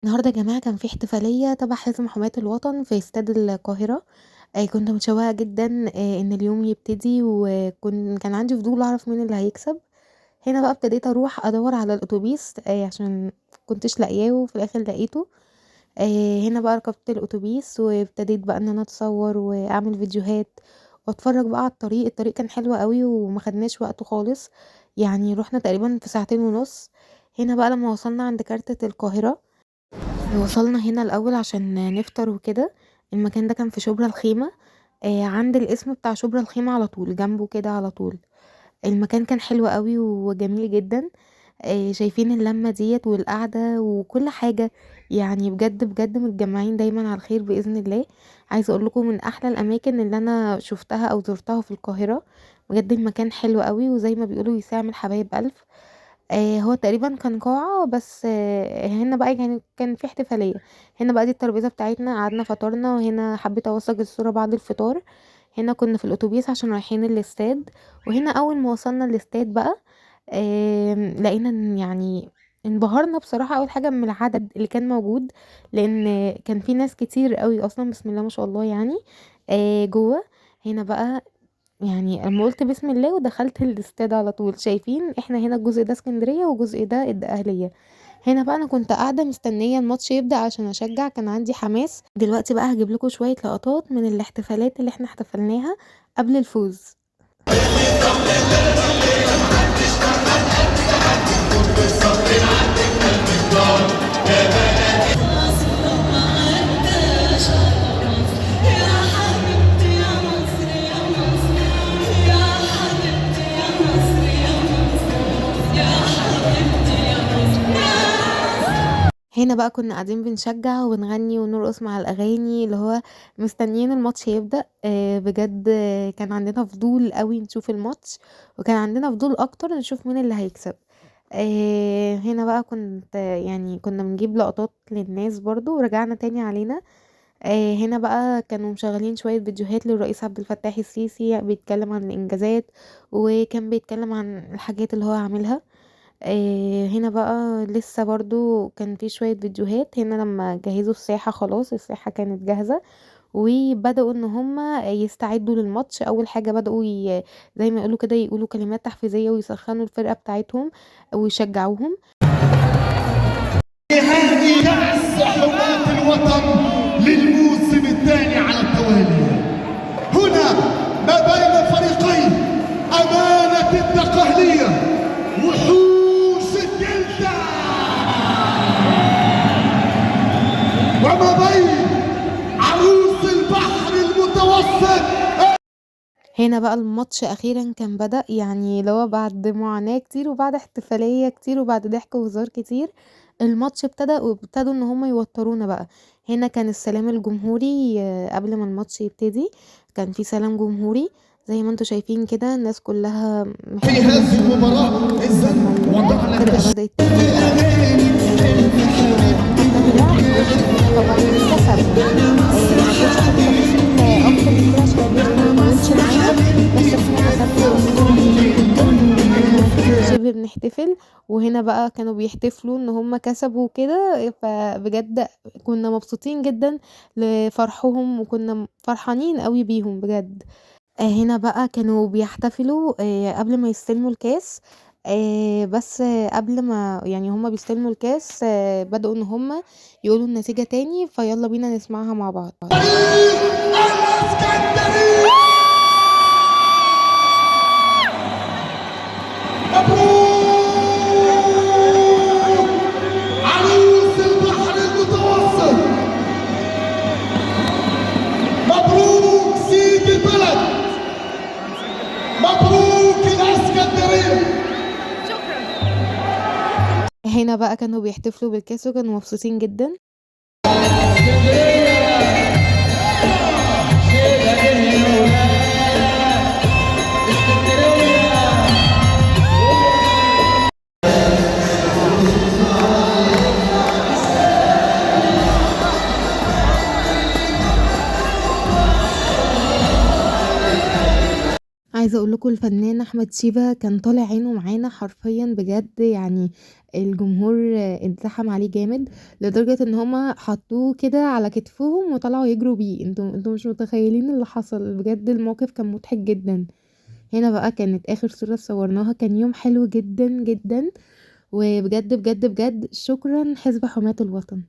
النهارده يا جماعة كان في احتفالية تبع حزب حماية الوطن في استاد القاهرة. كنت متشوقة جدًا إن اليوم يبتدي، كان عندي فضول أعرف مين اللي هيكسب. هنا بقى ابتديت أروح أدوّر على الأوتوبيس عشان ما كنتش لاقياه وفي الآخر لقيته. هنا بقى ركبت الأوتوبيس وابتديت بقى إن أنا أتصوّر وأعمل فيديوهات وأتفرّج بقى على الطريق كان حلو أوي وما خدناش وقت خالص، يعني رُحنا تقريبًا في ساعتين ونُص. هنا بقى لمّا وصلنا عند كارتة القاهرة، وصلنا هنا الأول عشان نفطر وكده. المكان ده كان في شبرا الخيمة، عند القسم بتاع شبرا الخيمة على طول، جنبه كده على طول. المكان كان حلو أوي وجميل جدًا. شايفين اللمة ديّة والقعدة وكل حاجة، يعني بجد، بجد متجمّعين دايمًا على الخير بإذن الله. عايزة أقول لكم من أحلى الأماكن اللي أنا شُفتها أو زُرتها في القاهرة. بجد المكان حلو أوي وزي ما بيقولوا يساعد الحبايب ألف. هو تقريبًا كان قاعة بس هنا بقى يعني كان في احتفالية. هنا بقى دي الترابيزة بتاعتنا، قعدنا فطرنا، وهنا حبيت أوثّق الصورة بعد الفطار. هنا كنا في الأوتوبيس عشان رايحين الاستاد. وهنا أول ما وصلنا الاستاد بقى، لقينا إن يعني انبهرنا بصراحة أول حاجة من العدد اللي كان موجود، لإن كان في ناس كتير أوي أصلًا بسم الله ما شاء الله يعني جوّه. هنا بقى يعني أمّا قُلت بسم الله ودخلت الاستاد على طول. شايفين إحنا هنا الجزء ده إسكندرية والجزء ده الدقهلية. هنا بقى أنا كنت قاعدة مستنية الماتش يبدأ عشان أشجّع، كان عندي حماس. دلوقتي بقى هاجيب لكم شوية لقطات من الاحتفالات اللي إحنا احتفلناها قبل الفوز. هنا بقى كنا قاعدين بنشجّع وبنغني ونرقص مع الأغاني، اللي هو مستنيين الماتش يبدأ. بجد كان عندنا فضول أوي نشوف الماتش، وكان عندنا فضول أكتر نشوف مين اللي هيكسب. هنا بقى يعني كنا بنجيب لقطات للناس برضه ورجعنا تاني علينا. هنا بقى كانوا مشغّلين شوية فيديوهات للرئيس عبد الفتاح السيسي بيتكلم عن الإنجازات، وكان بيتكلم عن الحاجات اللي هو عاملها. هنا بقى لسه برضه كان في شوية فيديوهات. هنا لمّا جهّزوا الساحة خلاص، الساحة كانت جاهزة، وبدأوا إن هُم يستعدوا للماتش. أول حاجة بدأوا زي ما يقولوا كده يقولوا كلمات تحفيزية ويسخّنوا الفرقة بتاعتهم ويشجعوهم. نهائي كأس حماة الوطن للموسم الثاني على التوالي. هنا ما بين فريقين أمانة الدقهلية وحوش الدلتا، وما بين عروس البحر المتوسط. هنا بقى الماتش أخيرًا كان بدأ، يعني اللي هو بعد معاناة كتير وبعد احتفالية كتير وبعد ضحك وهزار كتير، الماتش ابتدى وابتدوا إن هُم يوتّرونا بقى. هنا كان السلام الجمهوري قبل ما الماتش يبتدي، كان في سلام جمهوري زي ما أنتم شايفين كده، الناس كلّها في محتفلة هذه بيهم. المباراة إذن لمّا وضعنا الفرقة بدأت تفوز بقى. الناس محتفلة طبعًا كسبنا. ما رضيتش آخُد تفاصيل أكتر من كده عشان الفيديو ما يطوّلش معاكم، بس إحنا كسبنا وكنا مبسوطين جدًا وكنا شِبه بنحتفل. وهنا بقى كانوا بيحتفلوا إن هُم كسبوا وكده، فبجد كنا مبسوطين جدًا لفرحهم وكنا فرحانين أوي بيهم بجد. هنا بقى كانوا بيحتفلوا قبل ما يستلموا الكاس. بس قبل ما يعني هُم بيستلموا الكاس بدأوا إن هُم يقولوا النتيجة تاني، فيالّا بينا نسمعها مع بعض. الاسكندرية مبروك عروس البحر المتوسط، مبروك سيد البلد، مبروك الاسكندرية. هنا بقى كانوا بيحتفلوا بالكاس وكانوا مبسوطين جدًا. عايزة أقول لكم الفنان أحمد شيبة كان طالع عينه معانا حرفيًا بجد، يعني الجمهور اتزحم عليه جامد لدرجة ان هما حطوه كده على كتفهم وطلعوا يجروا بيه. انتوا مش متخيلين اللي حصل، بجد الموقف كان مضحك جدا. هنا بقى كانت اخر صورة صورناها، كان يوم حلو جدا جدا، وبجد بجد بجد شكرا حزب حماة الوطن.